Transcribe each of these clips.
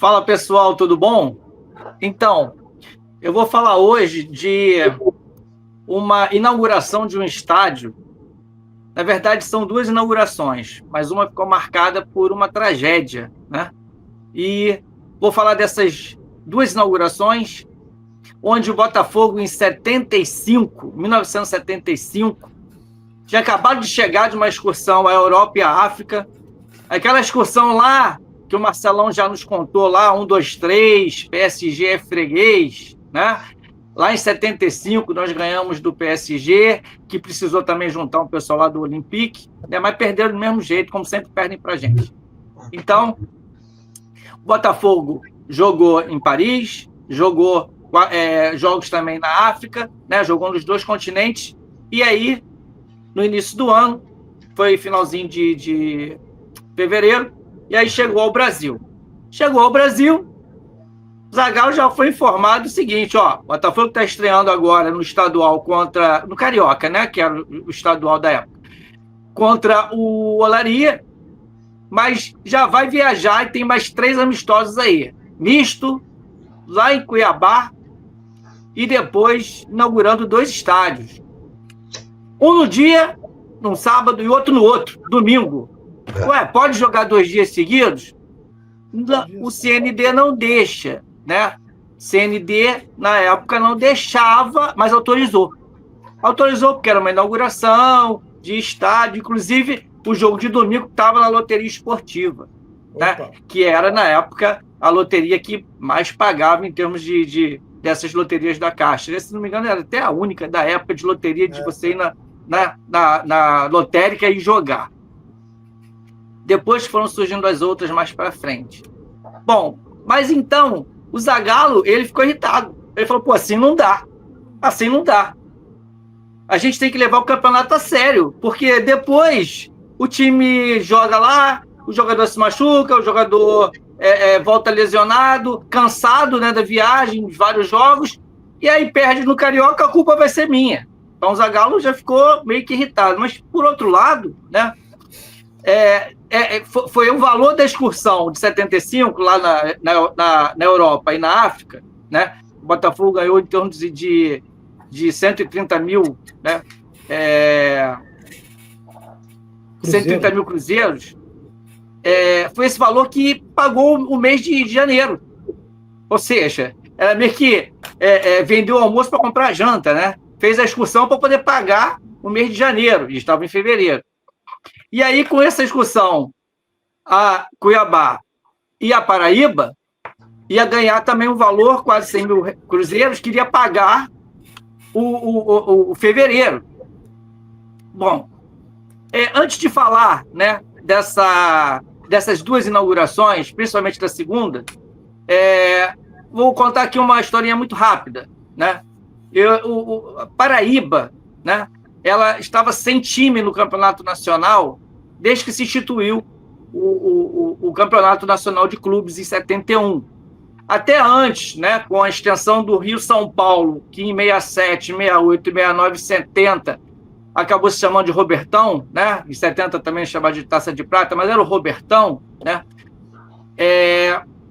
Fala pessoal, tudo bom? Então, eu vou falar hoje de uma inauguração de um estádio. Na verdade, são duas inaugurações, mas uma ficou marcada por uma tragédia, né? E vou falar dessas duas inaugurações, onde o Botafogo, em 1975, tinha acabado de chegar de uma excursão à Europa e à África. Aquela excursão lá, que o Marcelão já nos contou lá, 1, 2, 3, PSG é freguês, né? Lá em 75, nós ganhamos do PSG, que precisou também juntar um pessoal lá do Olympique, né? Mas perderam do mesmo jeito, como sempre perdem para a gente. Então, o Botafogo jogou em Paris, jogou jogos também na África, né? Jogou nos dois continentes, e aí, no início do ano, foi finalzinho de fevereiro, e aí chegou ao Brasil. Chegou ao Brasil, Zagallo já foi informado o seguinte, ó, o Botafogo está estreando agora no estadual no Carioca, né, que era o estadual da época, contra o Olaria, mas já vai viajar e tem mais 3 amistosos aí, misto, lá em Cuiabá, e depois inaugurando 2 estádios. Um no dia, num sábado, e outro no outro, domingo. Ué, pode jogar 2 dias seguidos? Não, o CND não deixa, né? CND, na época, não deixava, mas autorizou. Autorizou porque era uma inauguração de estádio, inclusive o jogo de domingo estava na loteria esportiva, né? Que era, na época, a loteria que mais pagava em termos dessas loterias da Caixa. Se não me engano, era até a única da época de loteria de você ir na lotérica e jogar. Depois foram surgindo as outras mais para frente. Bom, mas então, o Zagallo, ele ficou irritado. Ele falou, pô, assim não dá. Assim não dá. A gente tem que levar o campeonato a sério, porque depois o time joga lá, o jogador se machuca, o jogador volta lesionado, cansado, né, da viagem, de vários jogos, e aí perde no Carioca, a culpa vai ser minha. Então o Zagallo já ficou meio que irritado. Mas, por outro lado, né, foi o valor da excursão de 75 lá na Europa e na África, né? O Botafogo ganhou em torno de 130 mil, né? 130 mil cruzeiros. Foi esse valor que pagou o mês de janeiro. Ou seja, era meio que vendeu o almoço para comprar a janta, né? Fez a excursão para poder pagar o mês de janeiro, e estava em fevereiro. E aí, com essa excursão, a Cuiabá e a Paraíba ia ganhar também um valor, quase 100 mil cruzeiros, que iria pagar o fevereiro. Bom, antes de falar, né, dessas duas inaugurações, principalmente da segunda, vou contar aqui uma historinha muito rápida, né? A Paraíba, né, ela estava sem time no Campeonato Nacional desde que se instituiu o Campeonato Nacional de Clubes em 71. Até antes, né, com a extensão do Rio-São Paulo, que em 67, 68, 69 e 70 acabou se chamando de Robertão, né? Em 70 também chamado de Taça de Prata, mas era o Robertão, né?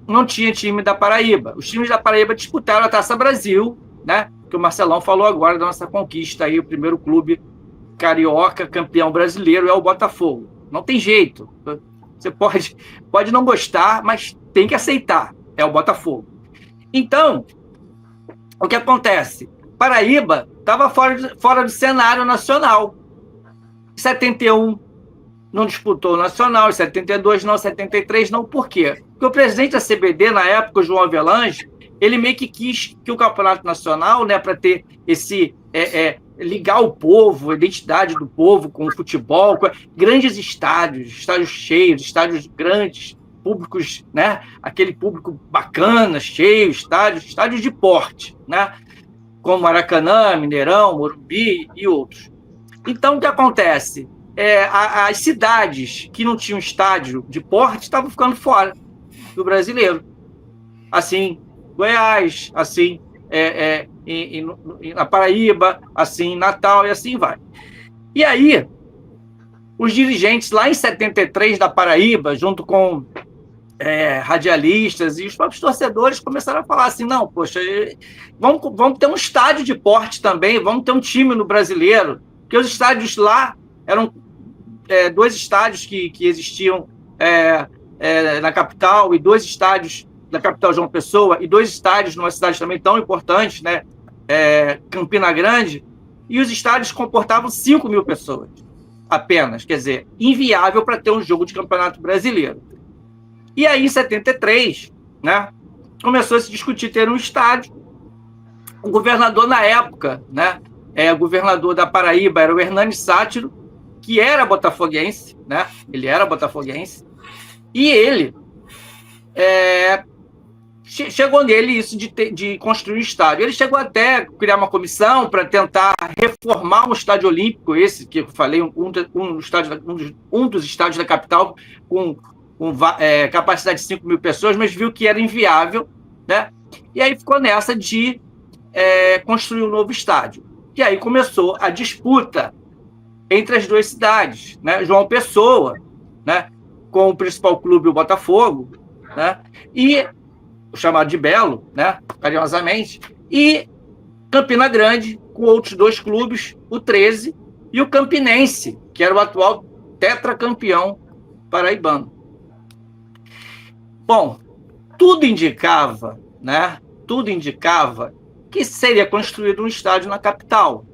Não tinha time da Paraíba. Os times da Paraíba disputaram a Taça Brasil, né? Que o Marcelão falou agora da nossa conquista aí, o primeiro clube carioca campeão brasileiro é o Botafogo. Não tem jeito. Você pode não gostar, mas tem que aceitar. É o Botafogo. Então, o que acontece? Paraíba estava fora do cenário nacional. Em 71 não disputou o Nacional, em 72 não, em 73 não. Por quê? Porque o presidente da CBD, na época, o João Avelange, ele meio que quis que o Campeonato Nacional, né, para ter esse... ligar o povo, a identidade do povo com o futebol, com grandes estádios cheios, estádios grandes, públicos, né? Aquele público bacana, cheio, estádios de porte, né? Como Maracanã, Mineirão, Morumbi e outros. Então, o que acontece? As cidades que não tinham estádio de porte estavam ficando fora do brasileiro. Assim, Goiás, assim, na Paraíba, assim, em Natal, e assim vai. E aí, os dirigentes lá em 73 da Paraíba, junto com radialistas e os próprios torcedores começaram a falar assim, não, poxa, vamos ter um estádio de porte também, vamos ter um time no Brasileiro, porque os estádios lá eram 2 estádios que existiam na capital, e 2 estádios da capital João Pessoa, e 2 estádios numa cidade também tão importante, né, Campina Grande, e os estádios comportavam 5.000 pessoas apenas, quer dizer, inviável para ter um jogo de campeonato brasileiro. E aí, em 73, né, começou a se discutir ter um estádio. O governador na época, né, o governador da Paraíba era o Hernani Sátiro, que era botafoguense, né, ele era botafoguense, e ele chegou nele isso de construir um estádio. Ele chegou até a criar uma comissão para tentar reformar um estádio olímpico, esse que eu falei, um dos estádios da capital, com capacidade de 5.000 pessoas, mas viu que era inviável, né? E aí ficou nessa de construir um novo estádio. E aí começou a disputa entre as 2 cidades, né? João Pessoa, né, com o principal clube, o Botafogo, né, e o chamado de Belo, né, carinhosamente, e Campina Grande, com outros 2 clubes, o 13 e o Campinense, que era o atual tetracampeão paraibano. Bom, tudo indicava, né, que seria construído um estádio na capital.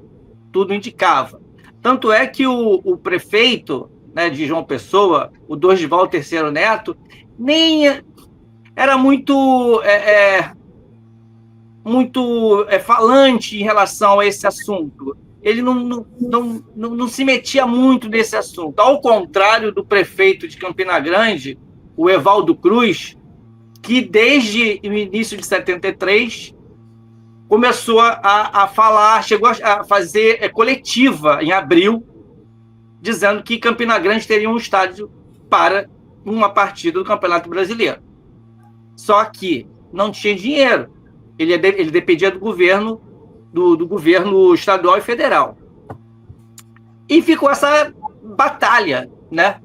Tudo indicava. Tanto é que o prefeito, né, de João Pessoa, o Dorival Terceiro Neto, nem era muito falante em relação a esse assunto. Ele não se metia muito nesse assunto. Ao contrário do prefeito de Campina Grande, o Evaldo Cruz, que desde o início de 73 começou a falar, chegou a fazer coletiva em abril, dizendo que Campina Grande teria um estádio para uma partida do Campeonato Brasileiro. Só que não tinha dinheiro. Ele dependia do governo, do governo estadual e federal. E ficou essa batalha, né,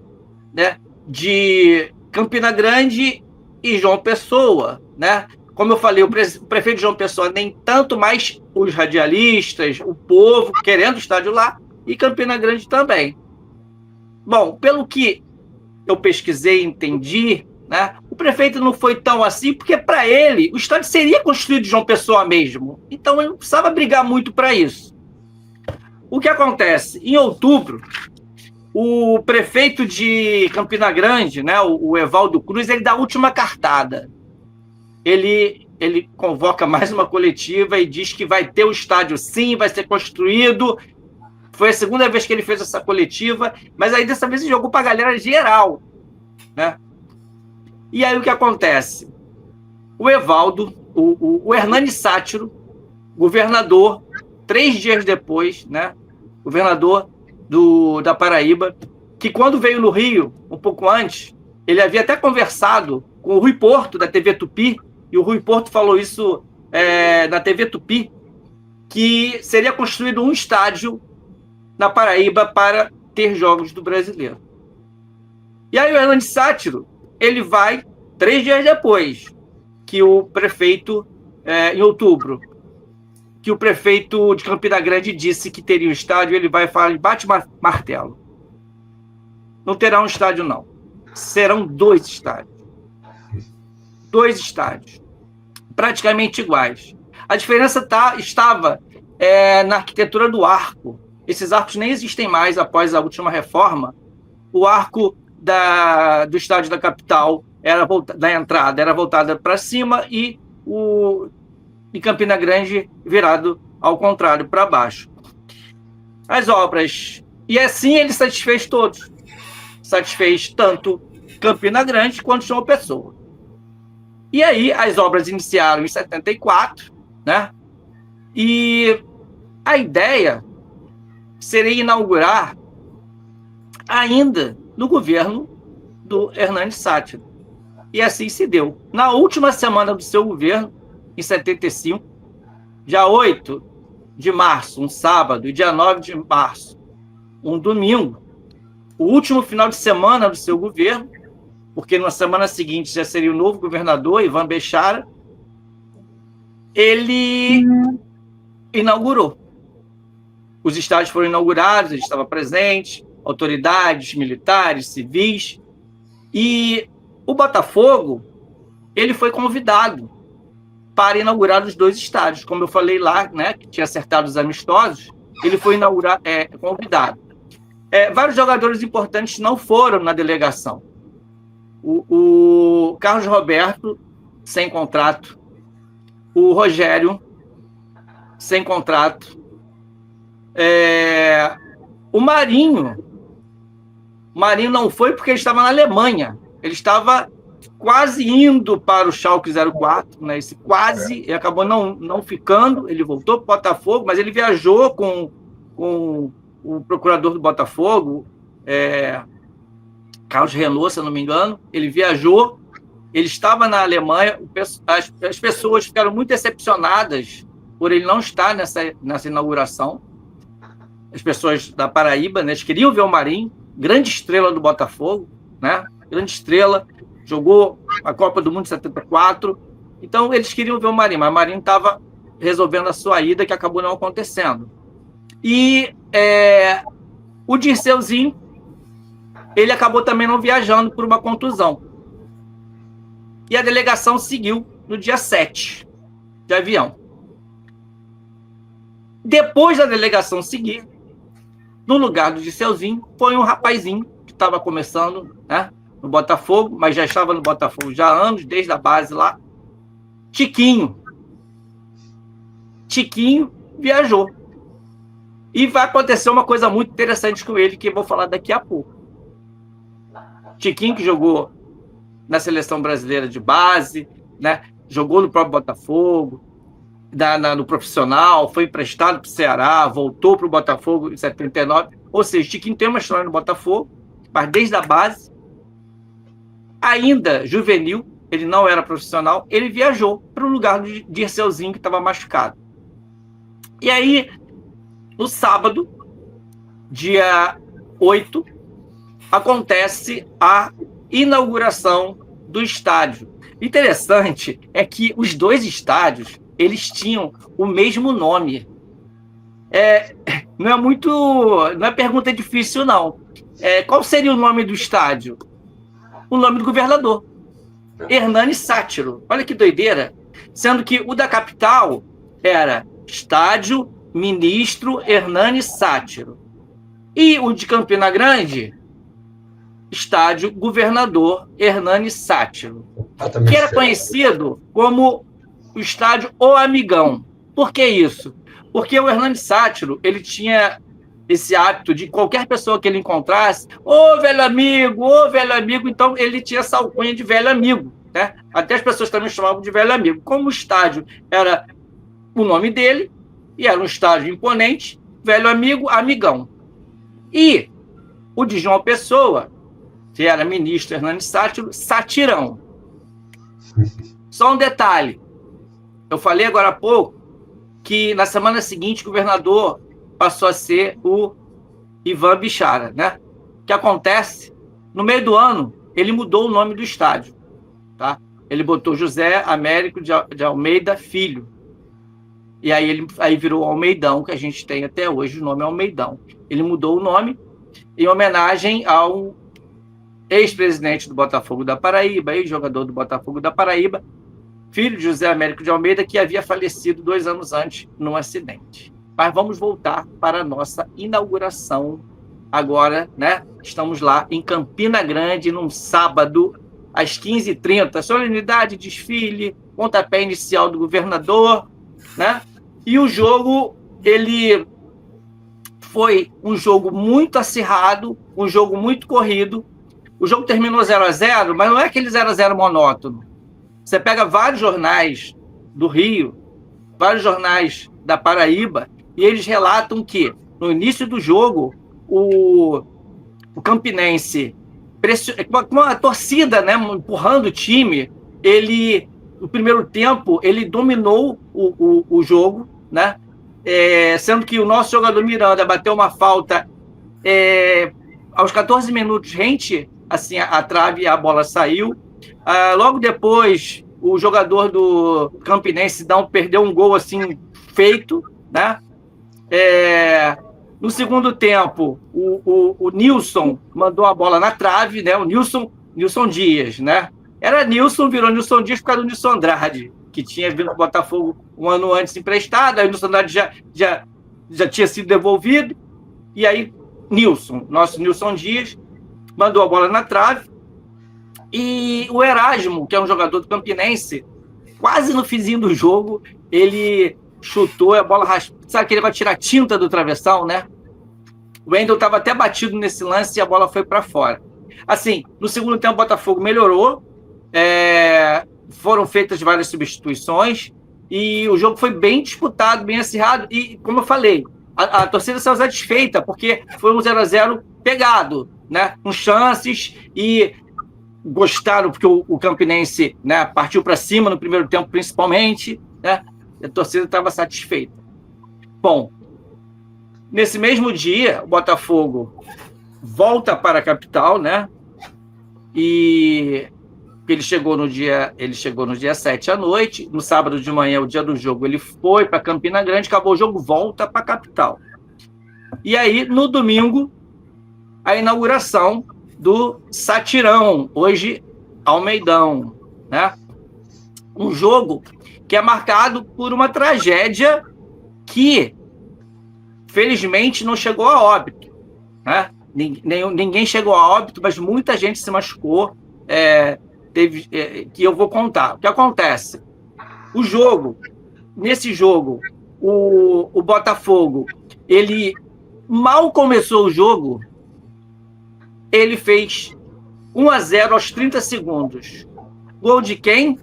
de Campina Grande e João Pessoa, né? Como eu falei, o prefeito de João Pessoa, nem tanto, mais os radialistas, o povo querendo o estádio lá, e Campina Grande também. Bom, pelo que eu pesquisei e entendi, né, o prefeito não foi tão assim, porque para ele o estádio seria construído de João Pessoa mesmo. Então ele não precisava brigar muito para isso. O que acontece? Em outubro, o prefeito de Campina Grande, né, o Evaldo Cruz, ele dá a última cartada. Ele convoca mais uma coletiva e diz que vai ter o estádio sim, vai ser construído. Foi a segunda vez que ele fez essa coletiva, mas aí dessa vez ele jogou para a galera geral, né? E aí o que acontece? O Evaldo, o Hernani Sátiro, governador, 3 dias depois, né? Governador da Paraíba, que quando veio no Rio, um pouco antes, ele havia até conversado com o Rui Porto, da TV Tupi, e o Rui Porto falou isso na TV Tupi, que seria construído um estádio na Paraíba para ter jogos do Brasileiro. E aí o Hernani Sátiro, ele vai 3 dias depois que o prefeito, em outubro, que o prefeito de Campina Grande disse que teria um estádio, ele vai falar, bate martelo. Não terá um estádio, não. Serão 2 estádios. 2 estádios. Praticamente iguais. A diferença estava na arquitetura do arco. Esses arcos nem existem mais após a última reforma. O arco do estádio da capital, da entrada, era voltada para cima e em Campina Grande virado ao contrário, para baixo. As obras. E assim ele satisfez todos. Satisfez tanto Campina Grande quanto João Pessoa. E aí as obras iniciaram em 74, né? E a ideia seria inaugurar ainda no governo do Hernani Sátiro. E assim se deu. Na última semana do seu governo, em 75, dia 8 de março, um sábado, e dia 9 de março, um domingo, o último final de semana do seu governo, porque na semana seguinte já seria o novo governador, Ivan Bechara, ele inaugurou. Os estádios foram inaugurados, ele estava presente, autoridades militares, civis, e o Botafogo, ele foi convidado para inaugurar os 2 estádios. Como eu falei lá, né, que tinha acertado os amistosos, ele foi convidado. Vários jogadores importantes não foram na delegação. O Carlos Roberto, sem contrato. O Rogério, sem contrato. O Marinho não foi porque ele estava na Alemanha. Ele estava quase indo para o Schalke 04, né? Esse quase, e acabou não ficando. Ele voltou para o Botafogo, mas ele viajou com o procurador do Botafogo, Carlos Renault, se eu não me engano. Ele viajou, ele estava na Alemanha. As pessoas ficaram muito decepcionadas por ele não estar nessa inauguração. As pessoas da Paraíba, né, eles queriam ver o Marinho, grande estrela do Botafogo, né? Grande estrela, jogou a Copa do Mundo de 74, então eles queriam ver o Marinho, mas o Marinho estava resolvendo a sua ida, que acabou não acontecendo. E o Dirceuzinho, ele acabou também não viajando por uma contusão. E a delegação seguiu no dia 7, de avião. Depois da delegação seguir, no lugar do Dirceuzinho, foi um rapazinho que estava começando, né, no Botafogo, mas já estava no Botafogo já há anos, desde a base lá. Tiquinho viajou. E vai acontecer uma coisa muito interessante com ele, que eu vou falar daqui a pouco. Tiquinho, que jogou na seleção brasileira de base, né, jogou no próprio Botafogo, no profissional, foi emprestado para o Ceará, voltou para o Botafogo em 79. Ou seja, Tiquinho tem uma história no Botafogo, mas desde a base, ainda juvenil, ele não era profissional, ele viajou para o lugar do Dirceuzinho, que estava machucado. E aí, no sábado, dia 8, acontece a inauguração do estádio. Interessante é que os 2 estádios, eles tinham o mesmo nome. Não é pergunta difícil, não. Qual seria o nome do estádio? O nome do governador, Hernani Sátiro. Olha que doideira. Sendo que o da capital era Estádio Ministro Hernani Sátiro. E o de Campina Grande, Estádio Governador Hernani Sátiro, que era conhecido como o estádio O Amigão. Por que isso? Porque o Hernani Sátiro, ele tinha esse hábito de qualquer pessoa que ele encontrasse, ô velho amigo, então ele tinha essa alcunha de velho amigo, né? Até as pessoas também chamavam de velho amigo. Como o estádio era o nome dele, e era um estádio imponente, velho amigo, amigão. E o de João Pessoa, que era ministro Hernani Sátiro, Satirão. Só um detalhe. Eu falei agora há pouco que na semana seguinte o governador passou a ser o Ivan Bechara, né? O que acontece? No meio do ano, ele mudou o nome do estádio, tá? Ele botou José Américo de Almeida Filho. E aí virou Almeidão, que a gente tem até hoje, o nome é Almeidão. Ele mudou o nome em homenagem ao ex-presidente do Botafogo da Paraíba, ex-jogador do Botafogo da Paraíba, filho de José Américo de Almeida, que havia falecido 2 anos antes num acidente. Mas vamos voltar para a nossa inauguração agora, né? Estamos lá em Campina Grande, num sábado, às 15h30, solenidade, desfile, pontapé inicial do governador, né? E o jogo, ele foi um jogo muito acirrado, um jogo muito corrido. O jogo terminou 0-0, mas não é aquele 0-0 monótono. Você pega vários jornais do Rio, vários jornais da Paraíba, e eles relatam que, no início do jogo, o Campinense, com a torcida, né, empurrando o time, no primeiro tempo, ele dominou o jogo, né, sendo que o nosso jogador Miranda bateu uma falta aos 14 minutos rente assim, a trave e a bola saiu. Logo depois, o jogador do Campinense perdeu um gol assim feito, né? No segundo tempo, o Nilson mandou a bola na trave, né? O Nilson Dias, né? Era Nilson, virou Nilson Dias por causa do Nilson Andrade, que tinha vindo do Botafogo um ano antes emprestado, aí o Nilson Andrade já tinha sido devolvido, e aí nosso Nilson Dias, mandou a bola na trave, e o Erasmo, que é um jogador do Campinense, quase no finzinho do jogo, ele chutou, a bola raspou. Sabe que ele vai tirar tinta do travessão, né? O Wendel estava até batido nesse lance e a bola foi para fora. Assim, no segundo tempo o Botafogo melhorou, foram feitas várias substituições e o jogo foi bem disputado, bem acirrado. E, como eu falei, a torcida saiu satisfeita, porque foi um 0-0 pegado, né? Com chances, e gostaram porque o Campinense, né, partiu para cima no primeiro tempo, principalmente, né? A torcida estava satisfeita. Bom, nesse mesmo dia, o Botafogo volta para a capital, né? E ele chegou no dia 7 à noite. No sábado de manhã, o dia do jogo, ele foi para Campina Grande, acabou o jogo, volta para a capital. E aí, no domingo, a inauguração do Satirão, hoje Almeidão, né? Um jogo que é marcado por uma tragédia que, felizmente, não chegou a óbito, né? Ninguém chegou a óbito, mas muita gente se machucou, que eu vou contar. O que acontece? Nesse jogo, o Botafogo, ele mal começou o jogo, ele fez 1-0 aos 30 segundos. Gol de quem?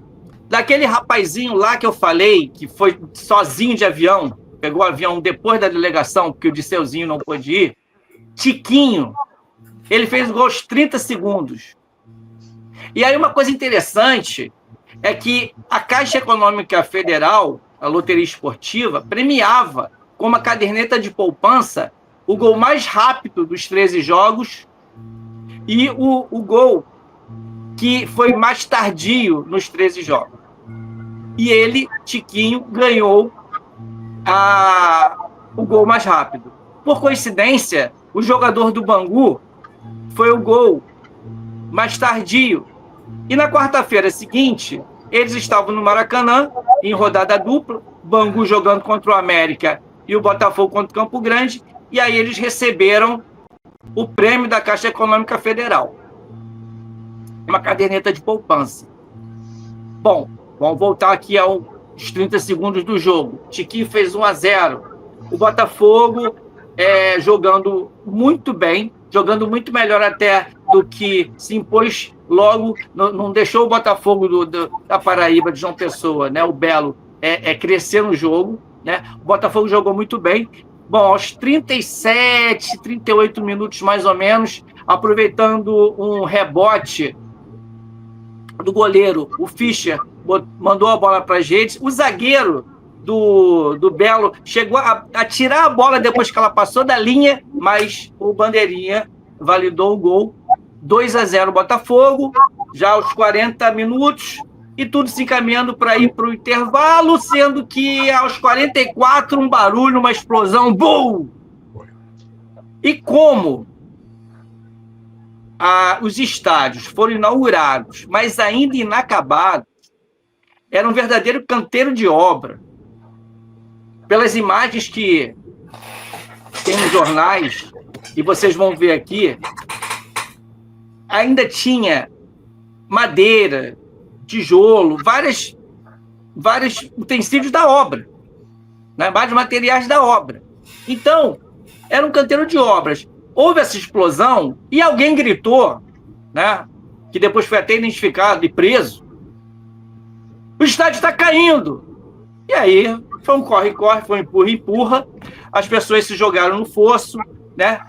Daquele rapazinho lá que eu falei, que foi sozinho de avião, pegou o avião depois da delegação, porque o Disseuzinho não pôde ir. Tiquinho. Ele fez o gol aos 30 segundos. E aí uma coisa interessante é que a Caixa Econômica Federal, a Loteria Esportiva, premiava com uma caderneta de poupança o gol mais rápido dos 13 jogos e o gol que foi mais tardio nos 13 jogos. E ele, Tiquinho, ganhou o gol mais rápido. Por coincidência, o jogador do Bangu foi o gol mais tardio. E na quarta-feira seguinte, eles estavam no Maracanã, em rodada dupla, Bangu jogando contra o América e o Botafogo contra o Campo Grande, e aí eles receberam o prêmio da Caixa Econômica Federal. Uma caderneta de poupança. Bom, vamos voltar aqui aos 30 segundos do jogo. Tiquinho fez 1-0. O Botafogo jogando muito bem, jogando muito melhor até do que se impôs logo, não deixou o Botafogo da Paraíba, de João Pessoa, né, o Belo, crescer no jogo, né? O Botafogo jogou muito bem. Bom, aos 37, 38 minutos mais ou menos, aproveitando um rebote do goleiro, o Fischer mandou a bola para a gente, o zagueiro do Belo chegou a tirar a bola depois que ela passou da linha, mas o Bandeirinha validou o gol. 2-0 Botafogo, já aos 40 minutos, e tudo se encaminhando para ir para o intervalo, sendo que aos 44, um barulho, uma explosão, BUM! E como os estádios foram inaugurados, mas ainda inacabados, era um verdadeiro canteiro de obra. Pelas imagens que tem nos jornais, e vocês vão ver aqui, ainda tinha madeira, tijolo, vários utensílios da obra, né? Vários materiais da obra. Então, era um canteiro de obras. Houve essa explosão e alguém gritou, né? Que depois foi até identificado e preso. O estádio está caindo. E aí, foi um corre-corre, foi um empurra-empurra. As pessoas se jogaram no fosso, né?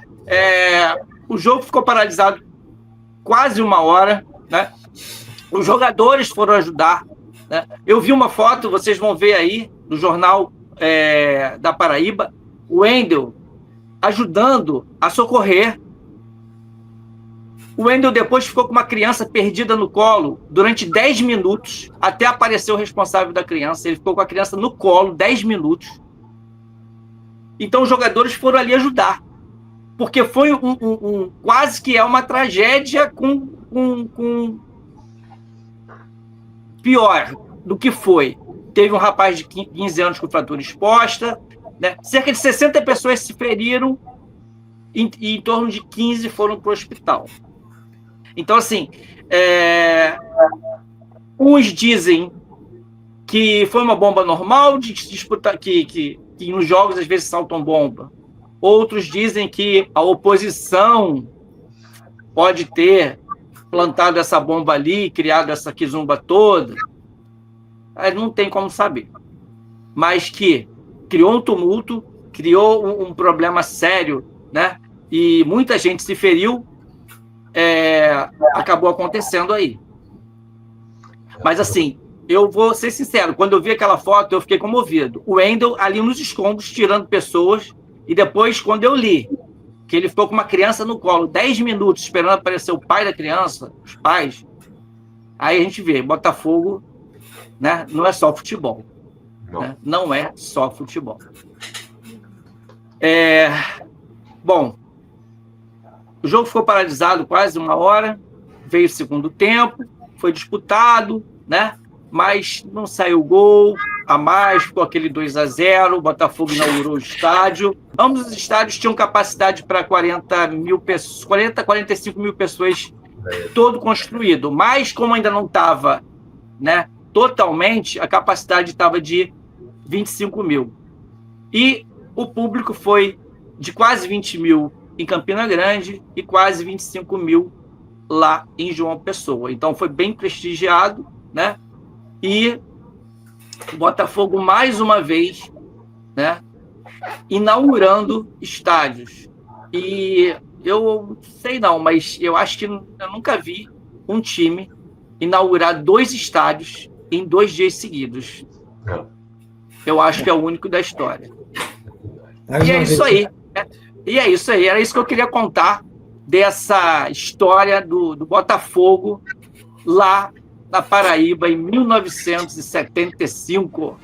O jogo ficou paralisado quase uma hora, né? Os jogadores foram ajudar, né? Eu vi uma foto, vocês vão ver aí, no jornal da Paraíba, o Wendel ajudando a socorrer O Wendel depois ficou com uma criança perdida no colo durante 10 minutos, até aparecer o responsável da criança. Ele ficou com a criança no colo 10 minutos. Então os jogadores foram ali ajudar. Porque foi quase que é uma tragédia com pior do que foi. Teve um rapaz de 15 anos com fratura exposta, né? Cerca de 60 pessoas se feriram e em torno de 15 foram para o hospital. Então, assim, uns dizem que foi uma bomba normal de disputar, que nos jogos às vezes saltam bomba. Outros dizem que a oposição pode ter plantado essa bomba ali, criado essa quizumba toda. Não tem como saber. Mas que criou um tumulto, criou um problema sério, né? E muita gente se feriu, acabou acontecendo aí. Mas, assim, eu vou ser sincero, quando eu vi aquela foto, eu fiquei comovido. O Wendel ali nos escombros, tirando pessoas, e depois, quando eu li que ele ficou com uma criança no colo 10 minutos esperando aparecer o pai da criança, os pais, aí a gente vê, Botafogo, né, não é só futebol. Não, né? Não é só futebol. Bom, o jogo ficou paralisado quase 1 hora, veio o segundo tempo, foi disputado, né? Mas não saiu gol a mais, ficou aquele 2-0, o Botafogo inaugurou o estádio. Ambos os estádios tinham capacidade para 45 mil pessoas, todo construído. Mas, como ainda não estava, né, totalmente, a capacidade estava de 25 mil. E o público foi de quase 20 mil em Campina Grande e quase 25 mil lá em João Pessoa. Então, foi bem prestigiado, né? E o Botafogo, mais uma vez, né, inaugurando estádios. E eu sei não, mas eu acho que eu nunca vi um time inaugurar 2 estádios em 2 dias seguidos. Eu acho que é o único da história. E é isso aí. E é isso aí. Era isso que eu queria contar dessa história do Botafogo lá na Paraíba, em 1975.